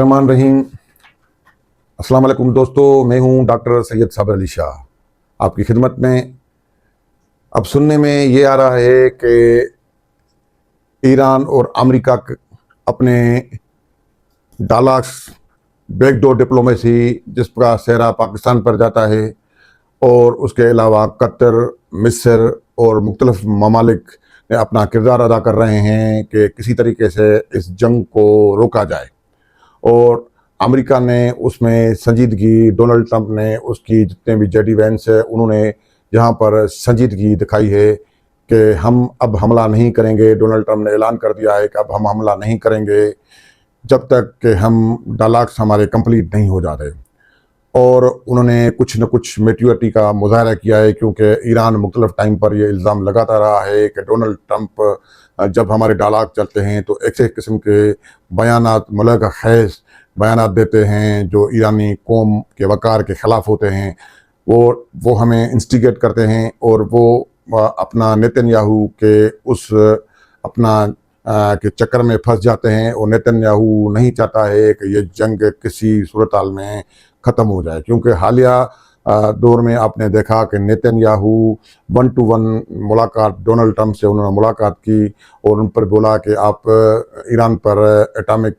रहमान रहीम। अस्सलाम वालेकुम दोस्तों, मैं हूं डॉक्टर सैयद साबर अली शाह आपकी खिदमत में। अब सुनने में ये आ रहा है कि ईरान और अमेरिका अपने डालास बैकडोर डिप्लोमेसी जिसका सेहरा पाकिस्तान पर जाता है और उसके अलावा कतर, मिस्र और मुख्तलिफ ममालिक ने अपना किरदार अदा कर रहे हैं कि किसी तरीके से इस जंग को रोका जाए। और अमेरिका ने उसमें संजीदगी, डोनाल्ड ट्रंप ने उसकी जितने भी जेडी वैंस है उन्होंने यहाँ पर संजीदगी दिखाई है कि हम अब हमला नहीं करेंगे। डोनाल्ड ट्रंप ने ऐलान कर दिया है कि अब हम हमला नहीं करेंगे जब तक कि हम डालाक्स हमारे कंप्लीट नहीं हो जाते। और उन्होंने कुछ न कुछ मेच्योरिटी का मुजाहरा किया है, क्योंकि ईरान मुख्तलिफ टाइम पर यह इल्ज़ाम लगाता रहा है कि डोनाल्ड ट्रंप जब हमारे डालाक चलते हैं तो ऐसे किस्म के बयानात, मुल्क खैज़ बयानात देते हैं जो ईरानी कौम के वक़ार के ख़िलाफ़ होते हैं। वो हमें इंस्टिगेट करते हैं और वो अपना नेतन्याहू के उस अपना के चक्कर में फंस जाते हैं। और नेतन्याहू नहीं चाहता है कि ये जंग किसी सूरत हाल में ख़त्म हो जाए, क्योंकि हालिया दौर में आपने देखा कि नेतन्याहू 1-to-1 मुलाकात डोनाल्ड ट्रंप से उन्होंने मुलाकात की और उन पर बोला कि आप ईरान पर एटॉमिक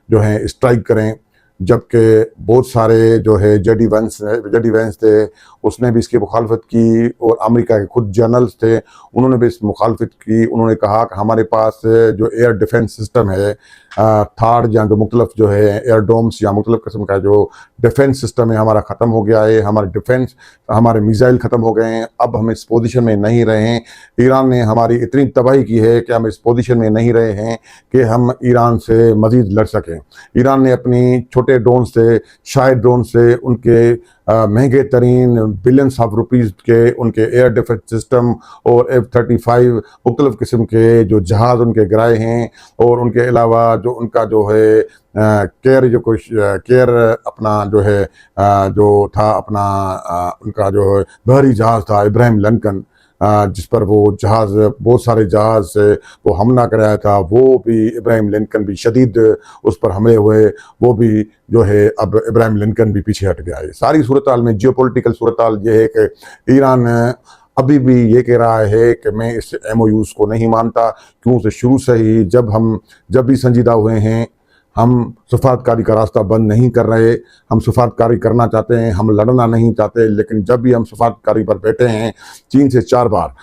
जो है स्ट्राइक करें, जबकि बहुत सारे जो है जेडी वैंस थे उसने भी इसकी मुखालफत की और अमेरिका के खुद जनरल्स थे उन्होंने भी इस मुखालफत की। उन्होंने कहा कि हमारे पास जो एयर डिफेंस सिस्टम है, थार्ड या जो मुख्तलिफ जो है एयर डोम्स या मुख्तलिफ किस्म का जो डिफेंस सिस्टम है हमारा ख़त्म हो गया है। हमारे डिफेंस, हमारे मिसाइल ख़त्म हो गए हैं, अब हम इस पोजीशन में नहीं रहे हैं। ईरान ने हमारी इतनी तबाही की है कि हम इस पोजीशन में नहीं रहे हैं कि हम ईरान से मज़ीद लड़ सकें। ईरान ने अपनी छोटे ड्रोन से, शायद ड्रोन से, उनके महंगे तरीन बिलियंस ऑफ रुपीज़ के उनके एयर डिफेंस सिस्टम और F-35 मुख्तलिफ किस्म के जो जहाज़ उनके गिराए हैं। और उनके अलावा जो उनका जो है केयर अपना जो है जो था अपना उनका जो है बहरी जहाज़ था इब्राहिम लिंकन, जिस पर वो जहाज़, बहुत सारे जहाज़ से वो हमला कराया था, वो भी इब्राहिम लिंकन भी शदीद उस पर हमले हुए, वो भी जो है अब इब्राहिम लिंकन भी पीछे हट गया है। सारी सूरत हाल में जियोपॉलिटिकल सूरत हाल ये है कि ईरान अभी भी ये कह रहा है कि मैं इस MOUs को नहीं मानता, क्यों से शुरू से ही जब भी संजीदा हुए हैं हम सफारतकारी का रास्ता बंद नहीं कर रहे। हम सफारतकारी करना चाहते हैं, हम लड़ना नहीं चाहते, लेकिन जब भी हम सफारतकारी पर बैठे हैं 3 से 4 बार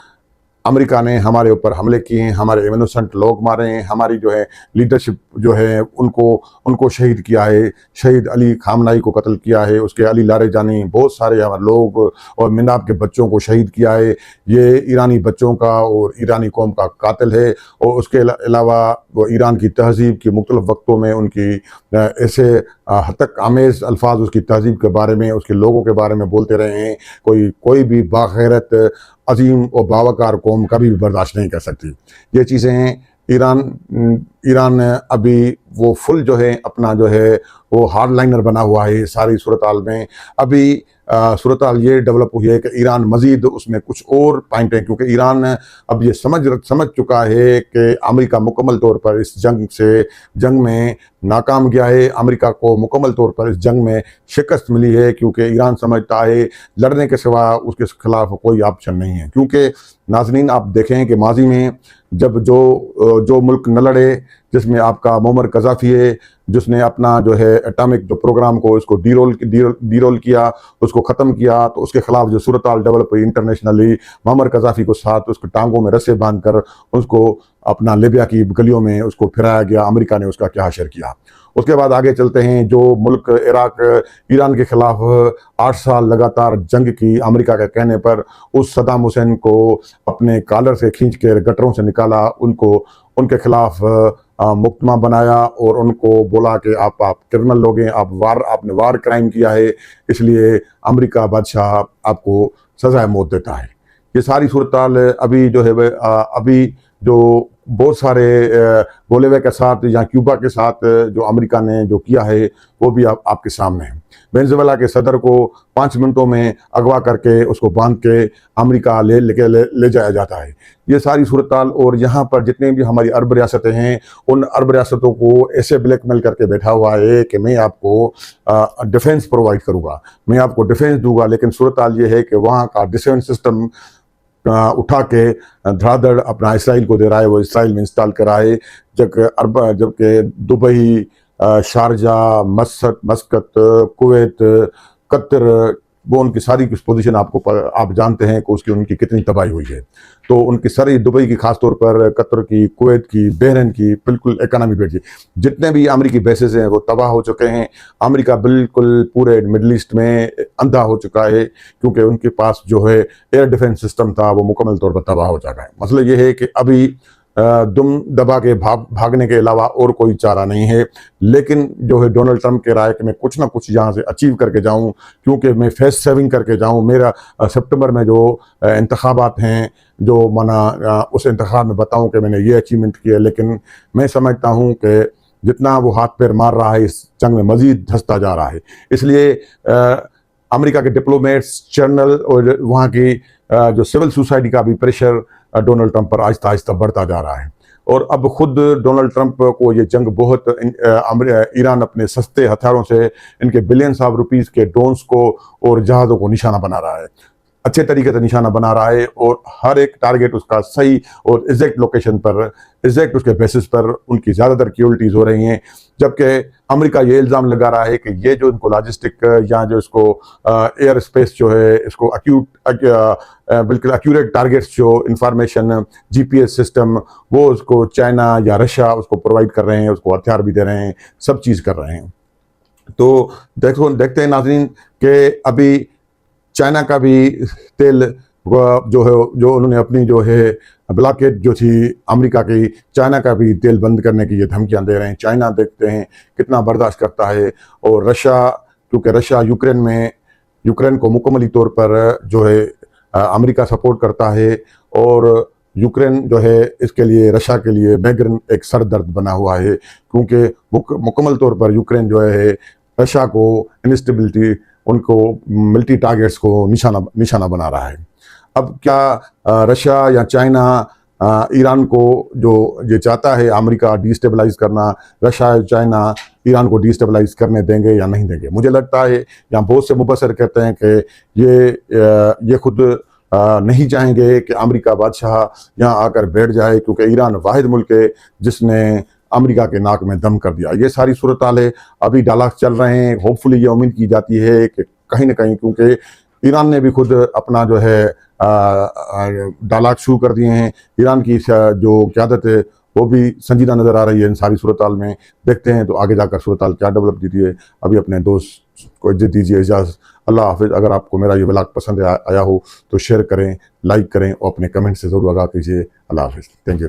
अमेरिका ने हमारे ऊपर हमले किए हैं, हमारे इनोसेंट लोग मारे हैं, हमारी जो है लीडरशिप जो है उनको शहीद किया है। शहीद अली खामनाई को कत्ल किया है, उसके अली लारेजानी, बहुत सारे हमारे लोग और मिनाब के बच्चों को शहीद किया है। ये ईरानी बच्चों का और ईरानी कौम का कातिल है। और उसके अलावा वो ईरान की तहज़ीब की मुख्तलिफ वक्तों में उनकी ऐसे हतक आमेज़ अल्फाज उसकी तहज़ीब के बारे में, उसके लोगों के बारे में बोलते रहे हैं। कोई भी बागैरत अजीम और बावकार कौम कभी भी बर्दाश्त नहीं कर सकती ये चीज़ें। ईरान अभी वो फुल जो है अपना जो है वो हार्ड लाइनर बना हुआ है सारी सूरत हाल में। अभी सूरत हाल ये डेवलप हुई है कि ईरान मज़ीद उसमें कुछ और पॉइंट हैं, क्योंकि ईरान अब ये समझ चुका है कि अमेरिका मुकम्मल तौर पर इस जंग में नाकाम गया है। अमेरिका को मुकम्मल तौर पर इस जंग में शिकस्त मिली है, क्योंकि ईरान समझता है लड़ने के सिवा उसके खिलाफ कोई ऑप्शन नहीं है। क्योंकि नाज़रीन आप देखें कि माजी में जब जो मुल्क न लड़े, जिसमें आपका मोमर कज़ाफ़ी है, जिसने अपना जो है एटॉमिक जो प्रोग्राम को इसको डीरोल किया, उसको ख़त्म किया, तो उसके ख़िलाफ़ जो सूरत हाल डेवलप हुई इंटरनेशनली, मोमर कज़ाफ़ी को साथ उसके टांगों में रस्से बांधकर उसको अपना लीबिया की गलियों में उसको फिराया गया। अमेरिका ने उसका क्या हशर किया। उसके बाद आगे चलते हैं, जो मुल्क इराक ईरान के ख़िलाफ़ 8 साल लगातार जंग की अमेरिका के कहने पर, उस सद्दाम हुसैन को अपने कॉलर से खींच के गटरों से निकाला, उनके खिलाफ मुकदमा बनाया और उनको बोला कि आप क्रिमिनल लोग हैं, आपने वार क्राइम किया है, इसलिए अमेरिका बादशाह आपको सज़ाए मौत देता है। ये सारी सूरत हाल अभी जो है अभी जो बहुत सारे बोलेवे के साथ या क्यूबा के साथ जो अमेरिका ने जो किया है वो भी आपके सामने है। वेनेजुएला के सदर को 5 मिनटों में अगवा करके उसको बांध के अमेरिका ले जाया जाता है। ये सारी सूरत-हाल, और यहाँ पर जितने भी हमारी अरब रियासतें हैं उन अरब रियासतों को ऐसे ब्लैकमेल करके बैठा हुआ है कि मैं आपको डिफेंस प्रोवाइड करूँगा, मैं आपको डिफेंस दूंगा, लेकिन सूरत-हाल ये है कि वहाँ का डिफेंस सिस्टम उठा के धड़ाधड़ अपना इसराइल को दे रहा है, वो इसराइल में इंस्टॉल करा है। जबकि दुबई, शारजा, मस्कत, कुवैत, कतर, वो उनकी सारी कुछ पोजीशन आप जानते हैं कि उनकी कितनी तबाही हुई है। तो उनकी सारी दुबई की, खासतौर पर कतर की, कुवैत की, बहरीन की बिल्कुल इकनॉमी बैठ गई। जितने भी अमेरिकी बेसेस हैं वो तबाह हो चुके हैं। अमेरिका बिल्कुल पूरे मिडल ईस्ट में अंधा हो चुका है, क्योंकि उनके पास जो है एयर डिफेंस सिस्टम था वो मुकम्मल तौर पर तबाह हो चुका है। मसला ये है कि अभी दुम दबा के भागने के अलावा और कोई चारा नहीं है। लेकिन जो है डोनाल्ड ट्रंप कह रहा है कि मैं कुछ ना कुछ यहाँ से अचीव करके जाऊँ, क्योंकि मैं फेस सेविंग करके जाऊँ। मेरा सितंबर में जो इंतखाबात हैं, जो उस इंतखाब में बताऊँ कि मैंने ये अचीवमेंट किया। लेकिन मैं समझता हूँ कि जितना वो हाथ पैर मार रहा है, इस जंग में मजीद धंसता जा रहा है। इसलिए अमेरिका के डिप्लोमेट्स, जर्नल और वहाँ की जो सिविल सोसाइटी का भी प्रेशर डोनाल्ड ट्रंप पर आहिस्ता आहिस्ता बढ़ता जा रहा है। और अब खुद डोनाल्ड ट्रंप को ये जंग बहुत ईरान अपने सस्ते हथियारों से इनके बिलियंस ऑफ रुपीस के ड्रोन्स को और जहाज़ों को निशाना बना रहा है, अच्छे तरीके से निशाना बना रहा है। और हर एक टारगेट उसका सही और एग्जैक्ट लोकेशन पर, एग्जैक्ट उसके बेसिस पर उनकी ज़्यादातर क्यूलिटीज़ हो रही हैं। जबकि अमेरिका ये इल्ज़ाम लगा रहा है कि ये जो इनको लॉजिस्टिक या जो इसको एयर स्पेस जो है, इसको बिल्कुल एक्यूरेट टारगेट्स, जो इंफॉर्मेशन, जीपीएस सिस्टम, वो उसको चाइना या रशिया उसको प्रोवाइड कर रहे हैं, उसको हथियार भी दे रहे हैं, सब चीज़ कर रहे हैं। तो देखते हैं नाज़रीन कि अभी चाइना का भी तेल जो है, जो उन्होंने अपनी जो है ब्लॉकेट जो थी अमेरिका की, चाइना का भी तेल बंद करने की ये धमकियां दे रहे हैं। चाइना देखते हैं कितना बर्दाश्त करता है। और रशिया, क्योंकि रशिया यूक्रेन को मुकम्मली तौर पर जो है अमेरिका सपोर्ट करता है, और यूक्रेन जो है इसके लिए, रशिया के लिए मैग्रेन एक सर दर्द बना हुआ है, क्योंकि मुकम्मल तौर पर यूक्रेन जो है रशिया को इंस्टेबिलिटी, उनको मिलिट्री टारगेट्स को निशाना बना रहा है। अब क्या रशिया या चाइना ईरान को जो ये चाहता है अमेरिका डिस्टेबलाइज करना, रशिया चाइना ईरान को डिस्टेबलाइज करने देंगे या नहीं देंगे? मुझे लगता है, यहाँ बहुत से मुबसर कहते हैं कि ये खुद नहीं चाहेंगे कि अमेरिका बादशाह यहाँ आकर बैठ जाए, क्योंकि ईरान वाहिद मुल्क है जिसने अमेरिका के नाक में दम कर दिया। ये सारी सूरत-हाल है, अभी डायलॉग चल रहे हैं। होपफुली ये उम्मीद की जाती है कि कहीं ना कहीं, क्योंकि ईरान ने भी खुद अपना जो है डायलॉग शुरू कर दिए हैं। ईरान की जो क़यादत है वो भी संजीदा नज़र आ रही है इन सारी सूरत-हाल में। देखते हैं तो आगे जाकर सूरत-हाल क्या डेवलप होती है। अभी अपने दोस्त को इज्जत दीजिए, इजाज़त। अल्लाह हाफ़िज़। अगर आपको मेरा ये व्लॉग पसंद आया हो तो शेयर करें, लाइक करें और अपने कमेंट से ज़रूर आगाह कीजिए। अल्लाह हाफ़िज़। Thank you.